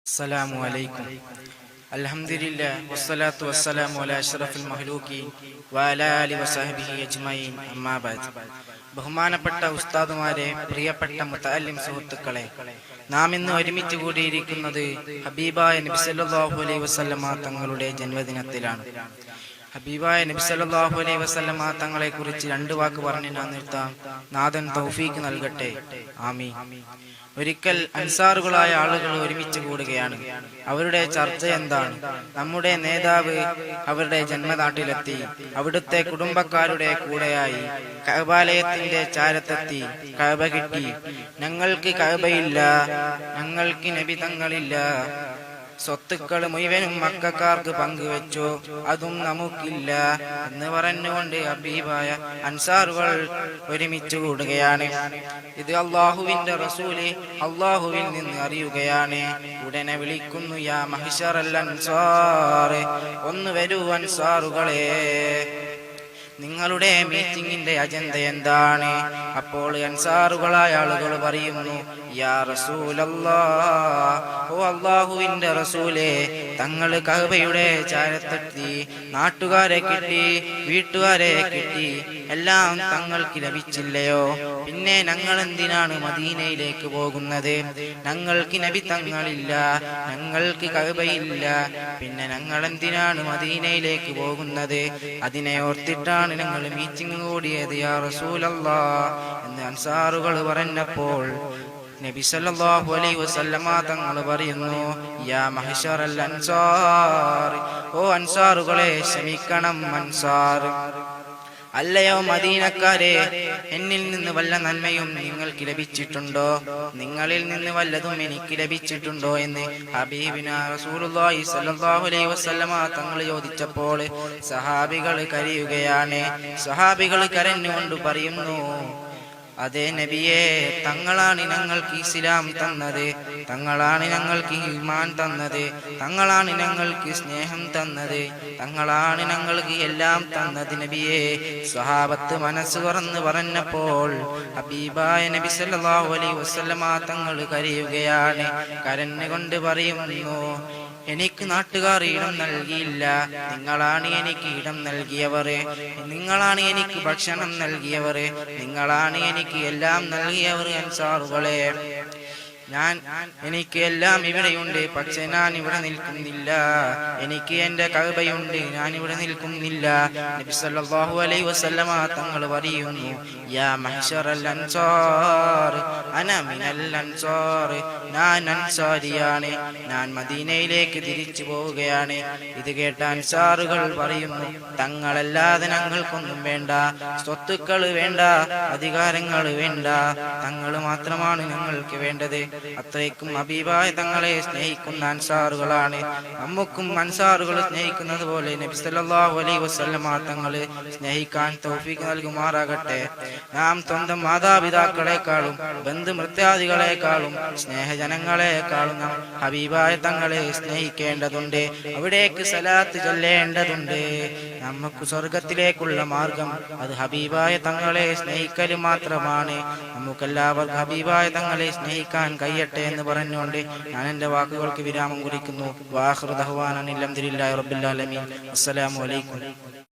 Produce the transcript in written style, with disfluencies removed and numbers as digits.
അസ്സലാമു അലൈക്കും. അൽഹംദുലില്ലാഹ് വസ്സലാത്തു വസ്സലാമു അലാ അഷ്റഫിൽ മഖ്ലൂഖീൻ വഅലാ ആലിഹി വസഹ്ബിഹി അജ്മഈൻ. അമ്മാ ബഅദ്. ബഹുമാനപ്പെട്ട ഉസ്താദുമാരെ, പ്രിയപ്പെട്ട മുതഅല്ലിം സുഹൃത്തുക്കളെ, നാം ഇന്ന് ഒരുമിച്ച് കൂടിയിരിക്കുന്നത് ഹബീബായ നബി സല്ലല്ലാഹു അലൈഹി വസല്ലമ തങ്ങളുടെ ജന്മദിനത്തിലാണ്. ഹബീബായ നബി സല്ലല്ലാഹു അലൈഹി വസല്ലമ തങ്ങളെ കുറിച്ച് രണ്ട് വാക്ക് പറഞ്ഞ് ഞാൻ നിർത്താം. നാഥൻ തൗഫീഖ് നൽകട്ടെ. ആമീൻ. ഒരിക്കൽ അൻസാറുകളായ ആളുകൾ ഒരുമിച്ച് കൂടുകയാണ്. അവരുടെ ചർച്ച എന്താണ്? നമ്മുടെ നേതാവ് അവരുടെ ജന്മനാട്ടിലെത്തി. അവിടുത്തെ കുടുംബക്കാരുടെ കൂടെയായി കഅബാലയത്തിന്റെ ചാരത്തെത്തി. കഅബ കിട്ടി. ഞങ്ങൾക്ക് കഅബയില്ല, ഞങ്ങൾക്ക് നബി തങ്ങളില്ല. സ്വത്തുക്കൾ മുഴുവനും മക്കക്കാർക്ക് പങ്കുവെച്ചു, അതും നമുക്കില്ല എന്ന് പറഞ്ഞുകൊണ്ട് ഹബീബായ അൻസാറുകൾ ഒരുമിച്ച് കൂടുകയാണ്. ഇത് അള്ളാഹുവിന്റെ റസൂല് അള്ളാഹുവിൽ നിന്ന് അറിയുകയാണ്. ഉടനെ വിളിക്കുന്നു, യാ മഹ്ശറൽ അൻസാർ, ഒന്ന് വരൂ അൻസാറുകളെ, നിങ്ങളുടെ മീറ്റിംഗിന്റെ അജണ്ട എന്താണ്? അപ്പോൾ അൻസാറുകളായ ആളുകൾ പറയുന്നു, യാ റസൂലല്ലാഹ്, ഓ അല്ലാഹുവിന്റെ റസൂലേ, തങ്ങൾ കഅബയുടെ ചാരത്തെത്തി. നാട്ടുകാരെ കിട്ടി, വീട്ടുകാരെ കിട്ടി, എല്ലാം തങ്ങൾക്ക് ലഭിച്ചില്ലയോ? പിന്നെ ഞങ്ങൾ എന്തിനാണ് മദീനയിലേക്ക് പോകുന്നത്? ഞങ്ങൾക്ക് നബി തങ്ങളില്ല, ഞങ്ങൾക്ക് കഅബയില്ല, പിന്നെ ഞങ്ങൾ എന്തിനാണ് മദീനയിലേക്ക് പോകുന്നത്? അതിനെ ഓർത്തിട്ടാണ് ഞങ്ങൾ മീറ്റിംഗ് കൂടിയത് യാ റസൂലല്ലാഹ് എന്ന് അൻസാറുകൾ പറഞ്ഞപ്പോൾ നബി സല്ലല്ലാഹു അലൈഹി വസല്ലമ തങ്ങൾ പറയുന്നു, യാ മഹ്ശറൽ അൻസാർ, ഓ അൻസാറുകളെ ക്ഷമിക്കണം അൻസാർ. അല്ലയോ മദീനക്കാരെ, എന്നിൽ നിന്ന് വല്ല നന്മയും നിങ്ങൾക്ക് ലഭിച്ചിട്ടുണ്ടോ? നിങ്ങളിൽ നിന്ന് വല്ലതും എനിക്ക് ലഭിച്ചിട്ടുണ്ടോ എന്ന് ഹബീബിനാ റസൂലുള്ളാഹി സ്വല്ലല്ലാഹു അലൈഹി വസല്ലമ തങ്ങൾ ചോദിച്ചപ്പോൾ സഹാബികൾ കരയുകയാണ്. സഹാബികൾ കരഞ്ഞുകൊണ്ട് പറയുന്നു, അതേ നബിയെ, തങ്ങളാണ് ഞങ്ങൾക്ക് ഇസ്ലാം തന്നത്, തങ്ങളാണ് ഞങ്ങൾക്ക് ഈമാൻ തന്നത്, തങ്ങളാണ് ഞങ്ങൾക്ക് സ്നേഹം തന്നത്, തങ്ങളാണ് ഞങ്ങൾക്ക് എല്ലാം തന്നത് നബിയെ. സ്വഹാബത്ത് മനസ്സ് തുറന്ന് പറഞ്ഞപ്പോൾ ഹബീബായ നബി സല്ലല്ലാഹു അലൈഹി വസല്ലമ തങ്ങൾ കരയുകയാണ്. കരഞ്ഞുകൊണ്ട് പറയുന്നു, എനിക്ക് നാട്ടുകാർ ഇടം നൽകിയില്ല, നിങ്ങളാണ് എനിക്ക് ഇടം നൽകിയവർ, നിങ്ങളാണ് എനിക്ക് ഭക്ഷണം നൽകിയവർ, നിങ്ങളാണ് എനിക്ക് എല്ലാം നൽകിയവർ അൻസാറുകളെ. എനിക്ക് എല്ലാം ഇവിടെയുണ്ട്, പക്ഷെ ഞാൻ ഇവിടെ നിൽക്കുന്നില്ല. എനിക്ക് എന്റെ കഅബയുണ്ട്, ഞാൻ ഇവിടെ നിൽക്കുന്നില്ല. നബി സല്ലല്ലാഹു അലൈഹി വസല്ലമ തങ്ങൾ പറയുന്നു, യാ മഹ്ശറൽ അൻസാർ, അന മിനൽ അൻസാർ, ഞാൻ അൻസാരിയാണ്, ഞാൻ മദീനയിലേക്ക് തിരിച്ചു പോവുകയാണ്. ഇത് കേട്ട അൻസാറുകൾ പറയുന്നു, തങ്ങളല്ലാതെ ഞങ്ങൾക്കൊന്നും വേണ്ട, സ്വത്തുക്കൾ വേണ്ട, അധികാരങ്ങൾ വേണ്ട, തങ്ങൾ മാത്രമാണ് ഞങ്ങൾക്ക് വേണ്ടത്. അത്രയ്ക്കും ഹബീബായ തങ്ങളെ സ്നേഹിക്കുന്ന അൻസാറുകളാണ്. നമുക്കും അൻസാറുകൾ സ്നേഹിക്കുന്നത് പോലെ നബി സല്ലല്ലാഹു അലൈഹി വസല്ലമ തങ്ങളെ സ്നേഹിക്കാൻ തൗഫീഖ് നൽകുമാറാകട്ടെ. നാം സ്വന്തം മാതാപിതാക്കളെക്കാളും ബന്ധുമൃത്യാദികളെക്കാളും സ്നേഹജനങ്ങളെക്കാളും നാം ഹബീബായ തങ്ങളെ സ്നേഹിക്കേണ്ടതുണ്ട്. അവിടേക്ക് സലാത്ത് ചൊല്ലേണ്ടതുണ്ട്. നമുക്ക് സ്വർഗത്തിലേക്കുള്ള മാർഗം അത് ഹബീബായ തങ്ങളെ സ്നേഹിക്കൽ മാത്രമാണ്. നമുക്കെല്ലാവർക്കും ഹബീബായ തങ്ങളെ സ്നേഹിക്കാൻ കഴിയട്ടെ എന്ന് പറഞ്ഞുകൊണ്ട് ഞാൻ എൻ്റെ വാക്കുകൾക്ക് വിരാമം കുറിക്കുന്നു. വാഖിറു ദഅ്വാനാ അൽഹംദുലില്ലാഹി റബ്ബിൽ ആലമീൻ. അസ്സലാമു അലൈക്കും.